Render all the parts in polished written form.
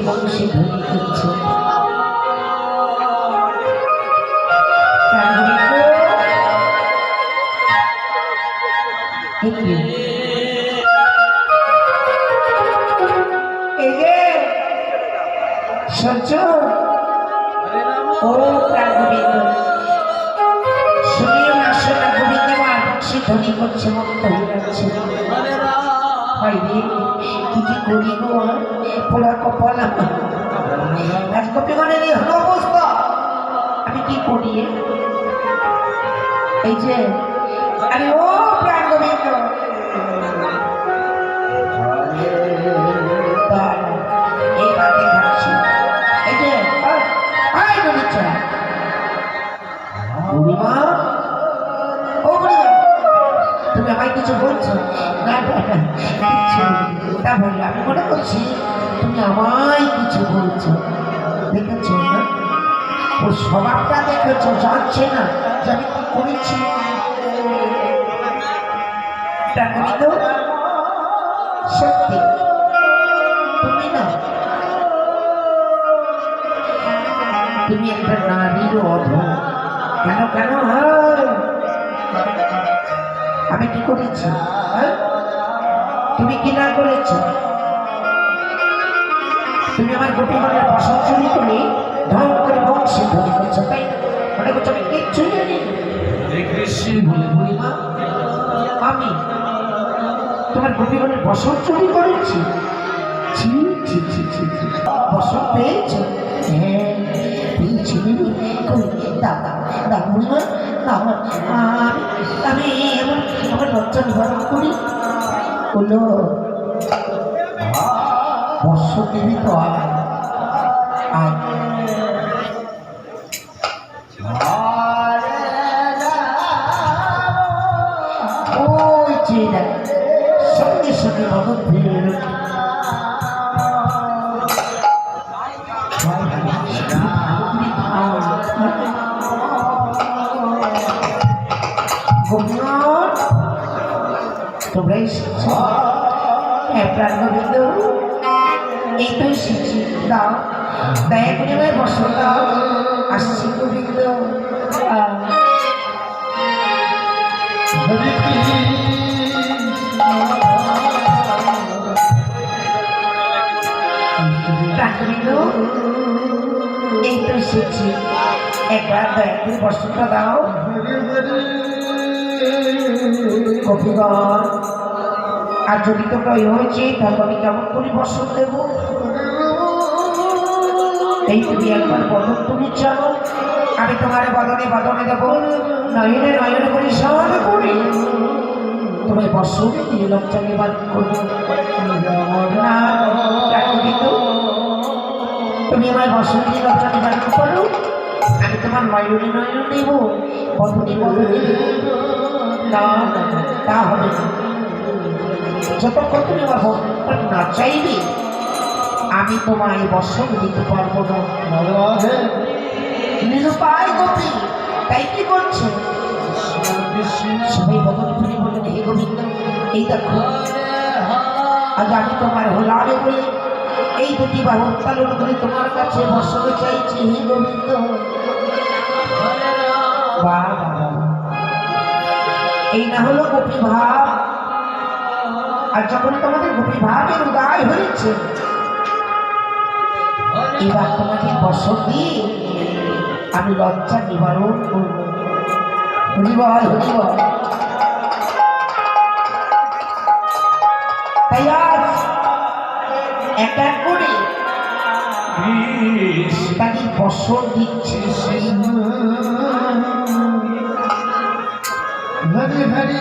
বংশী ধ্বনি করছে। এই যে সহ্য ও প্রাণ গোবিন্দ শুনিও না শোনা গোবিন্দ আমার বংশী ধ্বনি করছে, মুক্ত হয়ে যাচ্ছে। কি কি করি গো পোড়া কপাল আমার, আজ গোপীগণের এই হলো অবস্থা, আমি কি করি? এই যে আরে ও প্রাণ গোবিন্দ এই বাতে খাচ্ছি, এই যে বুড়িমা, ও বুড়িমা তুমি আমায় কিছু বলছো? না তা বললে আমি মনে করছি তুমি আমায় কিছু বলছো। দেখেছো না ওর স্বভাবটা, দেখেছো, জানছে না যে আমি কি করেছি। সত্যি তুমি না, তুমি একটা নারীর অধম। কেন কেন আমি কি করেছি? তুমি কি না করেছ? তুমি আমার গোপীগণের বাসন চুরি করে ঢং করে বংশী ধ্বনি করছো, তাই মনে করছো আমি কিচ্ছুই জানি বলে বুড়িমা আমি তোমার গোপীগণের বসন চুরি করেছি? বসন পেয়েছ? হ্যাঁ পেয়েছি। দাদা দাদা বুড়িমা আমি এমন আমার লজ্জা নিবারণ করি বললো বর্ষ দেবী তো ওই চেয়ে সঙ্গে সঙ্গে মদত ফিরে এলো। তোমরা এসেছো? হ্যাঁ প্রাণ গোবিন্দ এই তো এসেছি, দাও দয়া করে আমায় বসো, দাও আসছি গোবিন্দ। প্রাণ গোবিন্দ এই তো এসেছি, একবার দয়া করে বসটা দাও। গোপীগণ আর যদি তোমরা হয়েছে তাহলে আমি কেমন করে বসন দেব? এই তুমি একবার বদন তুমি চাও, আমি তোমার বদনে বদনে দেব, নয়নে নয়নে করি সব করি তোমায় বসন দিয়ে লজ্জা নিবারণ করবো না। কিন্তু তুমি আমার বসন দিয়ে লজ্জা নিবারণ করো, আমি তোমার নয়নে নয়নে দেব, বদনে বদনে না, তা হবে না। যতক্ষণ তুমি আমার ভক্ত না চাইবে আমি তোমায় বসন দিতে পারবো না। নিরুপায় গোপী তাই কি করছে? সবাই বদন তুমি বললেন হে গোবিন্দ এই দেখো আজ আমি তোমার হোলারে বলে এই দুটি বাহু উত্তোলন করে তোমার কাছে বসন চাইছি হে গোবিন্দ। এই না হলো গোপী ভাব। আর যখন তোমাদের গোপী ভাবের উদয় হয়েছে এবার তোমাকে বসন দিয়ে আমি লজ্জা নিবারণ করবো। হরিবল হরিবল। তাই আজ এক এক করে তাকে বসন দিচ্ছে। Hari Hari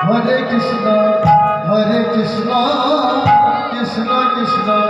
Hare Krishna, Hare Krishna, Krishna Krishna.